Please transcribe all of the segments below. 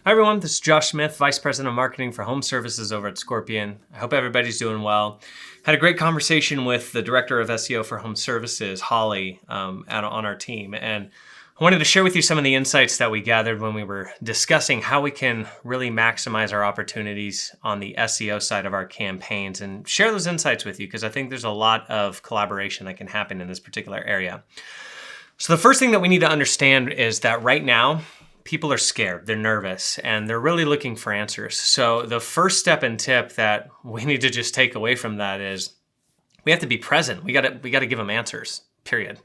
Hi everyone, this is Josh Smith, Vice President of Marketing for Home Services over at Scorpion. I hope everybody's doing well. Had a great conversation with the Director of SEO for Home Services, Holly, on our team. And I wanted to share with you some of the insights that we gathered when we were discussing how we can really maximize our opportunities on the SEO side of our campaigns and share those insights with you because I think there's a lot of collaboration that can happen in this particular area. So the first thing that we need to understand is that right now, people are scared, they're nervous, and they're really looking for answers. So the first step and tip that we need to just take away from that is we have to be present. We got to give them answers, period.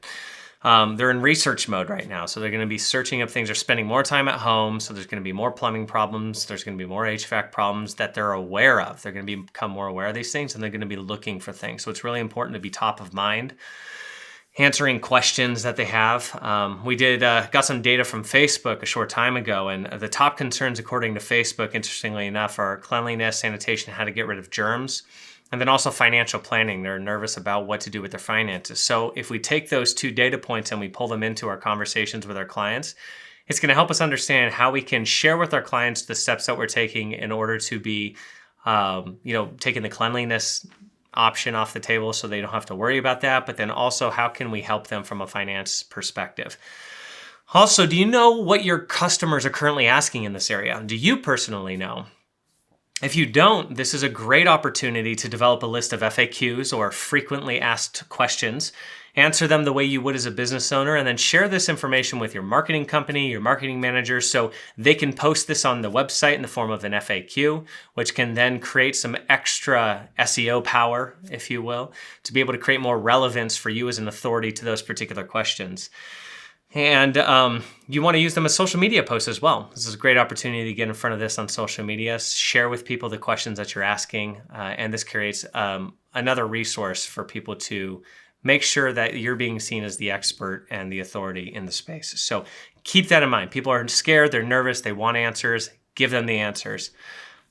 They're in research mode right now, so they're going to be searching up things. They're spending more time at home, so there's going to be more plumbing problems. There's going to be more HVAC problems that they're aware of. They're going to become more aware of these things, and they're going to be looking for things. So it's really important to be top of mind, answering questions that they have. We got some data from Facebook a short time ago, and the top concerns according to Facebook, interestingly enough, are cleanliness, sanitation, how to get rid of germs, and then also financial planning. They're nervous about what to do with their finances. So if we take those two data points and we pull them into our conversations with our clients, it's going to help us understand how we can share with our clients the steps that we're taking in order to be, taking the cleanliness option off the table so they don't have to worry about that, but then also how can we help them from a finance perspective? Also, do you know what your customers are currently asking in this area? Do you personally know? If you don't, this is a great opportunity to develop a list of FAQs or frequently asked questions, answer them the way you would as a business owner, and then share this information with your marketing company, your marketing manager, so they can post this on the website in the form of an FAQ, which can then create some extra SEO power, if you will, to be able to create more relevance for you as an authority to those particular questions. And you want to use them as social media posts as well. This is a great opportunity to get in front of this on social media, share with people the questions that you're asking, and this creates another resource for people to make sure that you're being seen as the expert and the authority in the space. So keep that in mind. People are scared, they're nervous, they want answers. Give them the answers.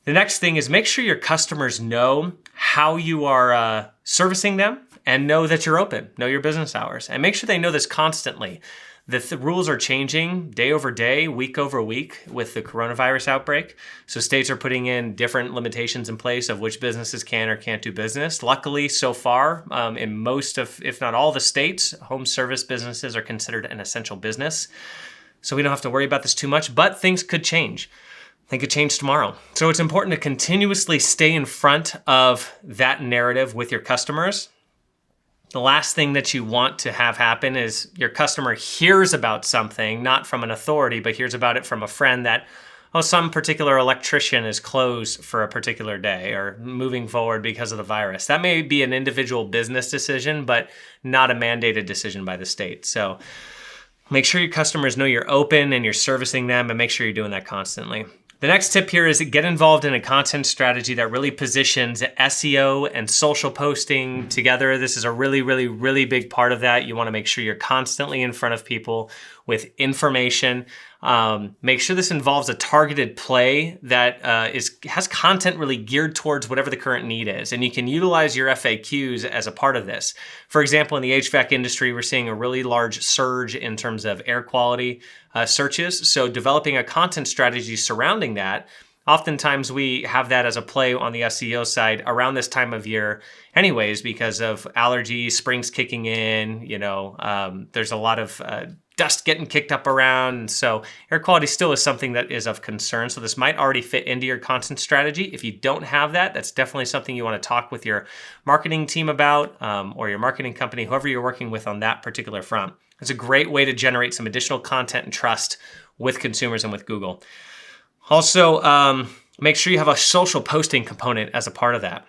The next thing is make sure your customers know how you are servicing them and know that you're open, know your business hours, and make sure they know this constantly. The rules are changing day over day, week over week with the coronavirus outbreak. So states are putting in different limitations in place of which businesses can or can't do business. Luckily, so far, in most of, if not all the states, home service businesses are considered an essential business. So we don't have to worry about this too much, but things could change. They could change tomorrow. So it's important to continuously stay in front of that narrative with your customers. The last thing that you want to have happen is your customer hears about something, not from an authority, but hears about it from a friend that, some particular electrician is closed for a particular day or moving forward because of the virus. That may be an individual business decision, but not a mandated decision by the state. So make sure your customers know you're open and you're servicing them, and make sure you're doing that constantly. The next tip here is get involved in a content strategy that really positions SEO and social posting together. This is a really, really, really big part of that. You want to make sure you're constantly in front of people with information. Make sure this involves a targeted play that has content really geared towards whatever the current need is. And you can utilize your FAQs as a part of this. For example, in the HVAC industry, we're seeing a really large surge in terms of air quality searches. So developing a content strategy surrounding that, oftentimes we have that as a play on the SEO side around this time of year anyways, because of allergies, spring's kicking in, there's a lot of dust getting kicked up around. And so air quality still is something that is of concern. So this might already fit into your content strategy. If you don't have that, that's definitely something you want to talk with your marketing team about, or your marketing company, whoever you're working with on that particular front. It's a great way to generate some additional content and trust with consumers and with Google. Also, make sure you have a social posting component as a part of that.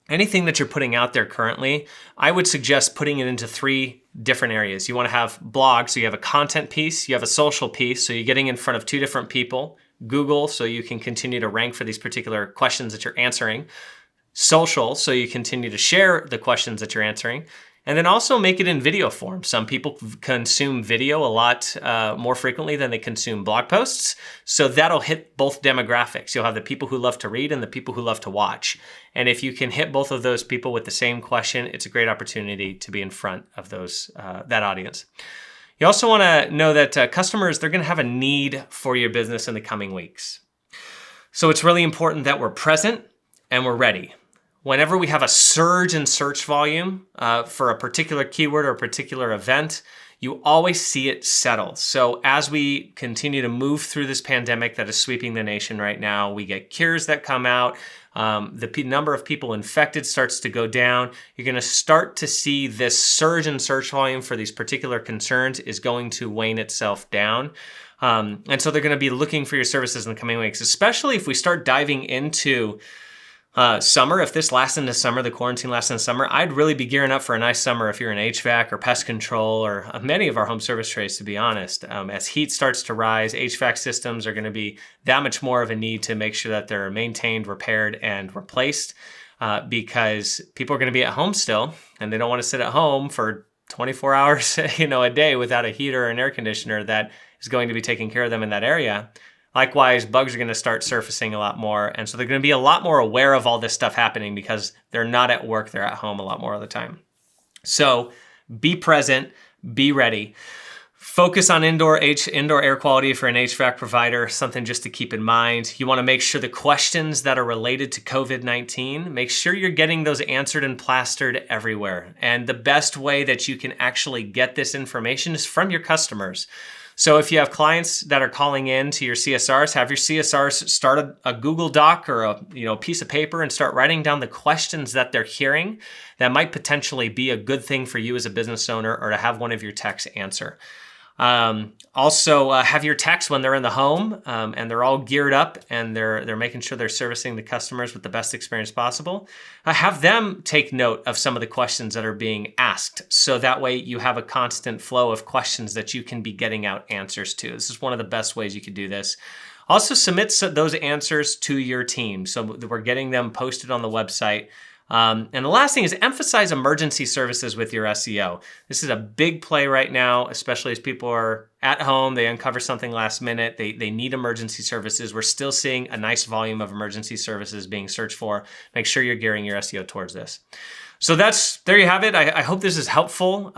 Anything that you're putting out there currently, I would suggest putting it into 3 different areas. You want to have blogs, so you have a content piece, you have a social piece, so you're getting in front of 2 different people. Google, so you can continue to rank for these particular questions that you're answering. Social, so you continue to share the questions that you're answering. And then also make it in video form. Some people consume video a lot more frequently than they consume blog posts. So that'll hit both demographics. You'll have the people who love to read and the people who love to watch. And if you can hit both of those people with the same question, it's a great opportunity to be in front of that audience. You also want to know that customers, they're going to have a need for your business in the coming weeks. So it's really important that we're present and we're ready. Whenever we have a surge in search volume for a particular keyword or a particular event, you always see it settle. So as we continue to move through this pandemic that is sweeping the nation right now, we get cures that come out, the number of people infected starts to go down. You're going to start to see this surge in search volume for these particular concerns is going to wane itself down. And so they're going to be looking for your services in the coming weeks, especially if we start diving into summer. If this lasts into summer, the quarantine lasts into summer, I'd really be gearing up for a nice summer if you're in HVAC or pest control or many of our home service trades, to be honest. As heat starts to rise, HVAC systems are going to be that much more of a need to make sure that they're maintained, repaired, and replaced because people are going to be at home still, and they don't want to sit at home for 24 hours a day without a heater or an air conditioner that is going to be taking care of them in that area. Likewise, bugs are going to start surfacing a lot more. And so they're going to be a lot more aware of all this stuff happening because they're not at work, they're at home a lot more of the time. So be present, be ready. Focus on indoor air quality for an HVAC provider, something just to keep in mind. You want to make sure the questions that are related to COVID-19, make sure you're getting those answered and plastered everywhere. And the best way that you can actually get this information is from your customers. So if you have clients that are calling in to your CSRs, have your CSRs start a Google Doc or a piece of paper and start writing down the questions that they're hearing that might potentially be a good thing for you as a business owner or to have one of your techs answer. Also, have your techs when they're in the home and they're all geared up and they're making sure they're servicing the customers with the best experience possible. Have them take note of some of the questions that are being asked. So that way you have a constant flow of questions that you can be getting out answers to. This is one of the best ways you could do this. Also submit those answers to your team so that we're getting them posted on the website. And the last thing is emphasize emergency services with your SEO. This is a big play right now, especially as people are at home, they uncover something last minute, they need emergency services. We're still seeing a nice volume of emergency services being searched for. Make sure you're gearing your SEO towards this. So there you have it. I hope this is helpful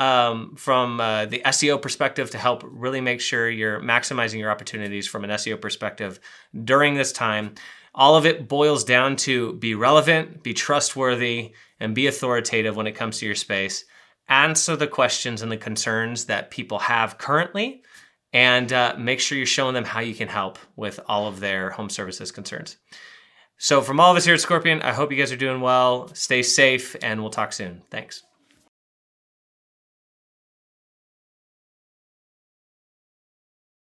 from the SEO perspective to help really make sure you're maximizing your opportunities from an SEO perspective during this time. All of it boils down to be relevant, be trustworthy, and be authoritative when it comes to your space. Answer the questions and the concerns that people have currently, and make sure you're showing them how you can help with all of their home services concerns. So from all of us here at Scorpion, I hope you guys are doing well. Stay safe, and we'll talk soon. Thanks.